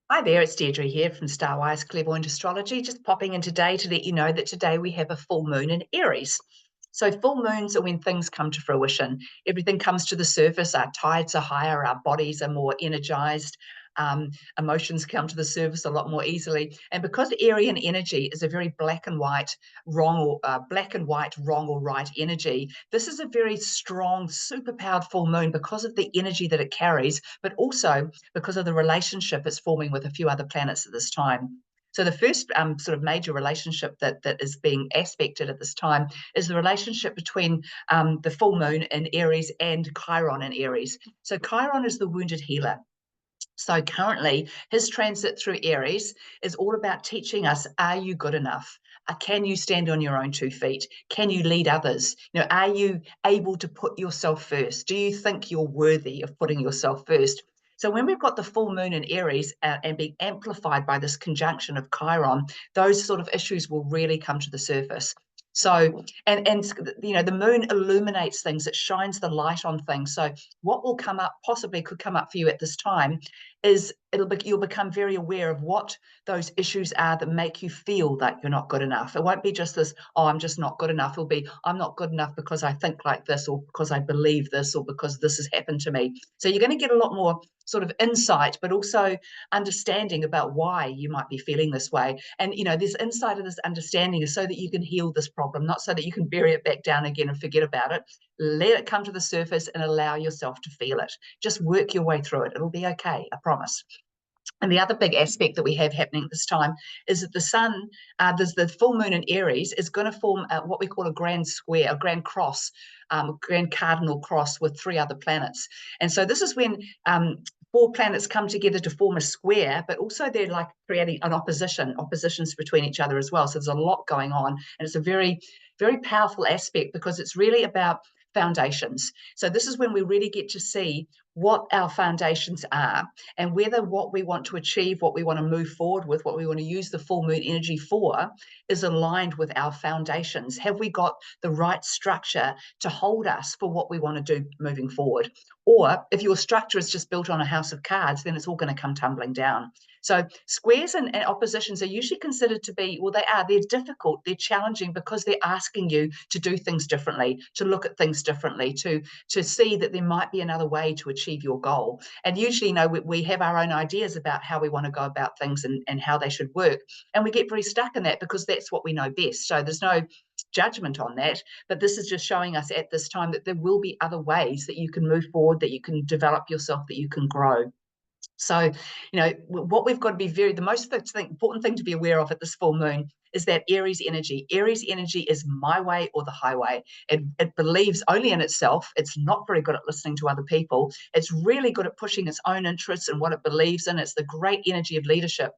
Hi there, it's Deirdre here from Starwise Clairvoyant Astrology, just popping in today to let you know that today we have a full moon in Aries. So full moons are when things come to fruition. Everything comes to the surface, our tides are higher, our bodies are more energized, um, emotions come to the surface a lot more easily. And because Arian energy is a very black and white, wrong or right energy, this is a very strong, super powered full moon because of the energy that it carries, but also because of the relationship it's forming with a few other planets at this time. So the first sort of major relationship that is being aspected at this time is the relationship between the full moon in Aries and Chiron in Aries. So Chiron is the wounded healer. So currently, his transit through Aries is all about teaching us: are you good enough? Can you stand on your own 2 feet? Can you lead others? Are you able to put yourself first? Do you think you're worthy of putting yourself first? So when we've got the full moon in Aries and being amplified by this conjunction of Chiron, those sort of issues will really come to the surface. So, and the moon illuminates things, it shines the light on things. So what will come up, possibly could come up for you at this time, is you'll become very aware of what those issues are that make you feel that you're not good enough. It won't be just this, oh, I'm just not good enough. It'll be, I'm not good enough because I think like this, or because I believe this, or because this has happened to me. So you're going to get a lot more sort of insight, but also understanding about why you might be feeling this way. And this insight of this understanding is so that you can heal this problem, not so that you can bury it back down again and forget about it. Let it come to the surface and allow yourself to feel it. Just work your way through it. It'll be okay, I promise. And the other big aspect that we have happening at this time is that the sun, there's the full moon in Aries, is going to form what we call a grand square, a grand cross, grand cardinal cross with 3 other planets. And so this is when 4 planets come together to form a square, but also they're like creating an oppositions between each other as well. So there's a lot going on, and it's a very, very powerful aspect because it's really about foundations. So this is when we really get to see what our foundations are and whether what we want to achieve, what we want to move forward with, what we want to use the full moon energy for is aligned with our foundations. Have we got the right structure to hold us for what we want to do moving forward? Or if your structure is just built on a house of cards, then it's all going to come tumbling down. So squares and oppositions are usually considered to be, well, they're difficult, they're challenging because they're asking you to do things differently, to look at things differently, to see that there might be another way to achieve your goal. And usually, we have our own ideas about how we want to go about things and how they should work. And we get very stuck in that because that's what we know best. So there's no judgment on that, but this is just showing us at this time that there will be other ways that you can move forward, that you can develop yourself, that you can grow. So, what we've got to be the most important thing to be aware of at this full moon is that Aries energy. Aries energy is my way or the highway. It believes only in itself. It's not very good at listening to other people. It's really good at pushing its own interests and what it believes in. It's the great energy of leadership.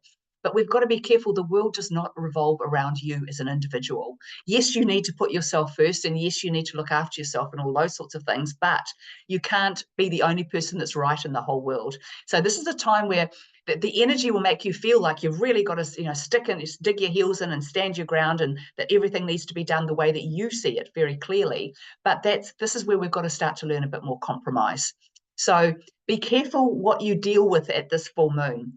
But we've got to be careful. The world does not revolve around you as an individual. Yes, you need to put yourself first, and yes, you need to look after yourself and all those sorts of things, but you can't be the only person that's right in the whole world. So this is a time where the energy will make you feel like you've really got to, stick in, dig your heels in and stand your ground, and that everything needs to be done the way that you see it very clearly. But this is where we've got to start to learn a bit more compromise. So be careful what you deal with at this full moon.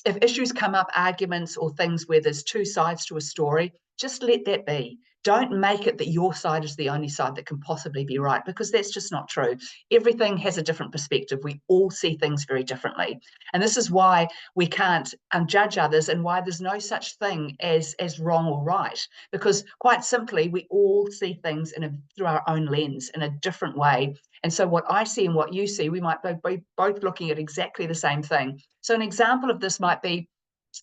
If issues come up, arguments or things where there's 2 sides to a story, just let that be. Don't make it that your side is the only side that can possibly be right, because that's just not true. Everything has a different perspective. We all see things very differently. And this is why we can't judge others, and why there's no such thing as wrong or right, because quite simply, we all see things through our own lens in a different way. And so what I see and what you see, we might be both looking at exactly the same thing. So an example of this might be,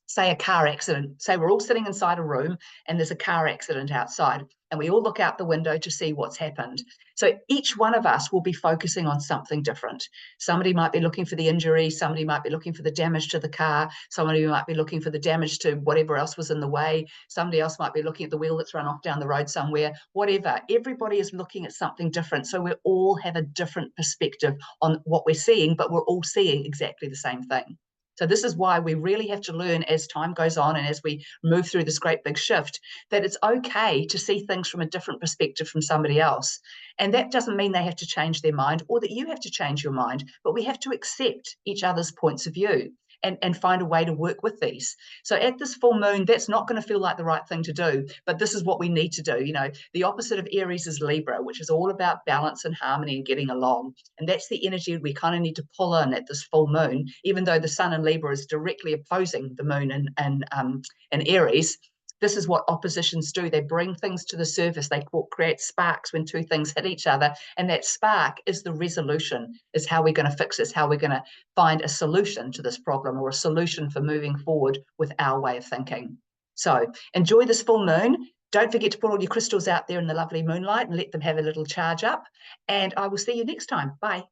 say, a car accident. Say we're all sitting inside a room and there's a car accident outside, and we all look out the window to see what's happened. So each one of us will be focusing on something different. Somebody might be looking for the injury, somebody might be looking for the damage to the car, somebody might be looking for the damage to whatever else was in the way, somebody else might be looking at the wheel that's run off down the road somewhere, whatever. Everybody is looking at something different. So we all have a different perspective on what we're seeing, but we're all seeing exactly the same thing. So this is why we really have to learn as time goes on and as we move through this great big shift, that it's okay to see things from a different perspective from somebody else. And that doesn't mean they have to change their mind or that you have to change your mind, but we have to accept each other's points of view. and find a way to work with these. So at this full moon, that's not going to feel like the right thing to do, but this is what we need to do. You know, the opposite of Aries is Libra, which is all about balance and harmony and getting along. And that's the energy we kind of need to pull in at this full moon, even though the sun in Libra is directly opposing the moon in Aries. This is what oppositions do. They bring things to the surface. They create sparks when two things hit each other. And that spark is the resolution, is how we're going to fix this, how we're going to find a solution to this problem, or a solution for moving forward with our way of thinking. So enjoy this full moon. Don't forget to put all your crystals out there in the lovely moonlight and let them have a little charge up. And I will see you next time. Bye.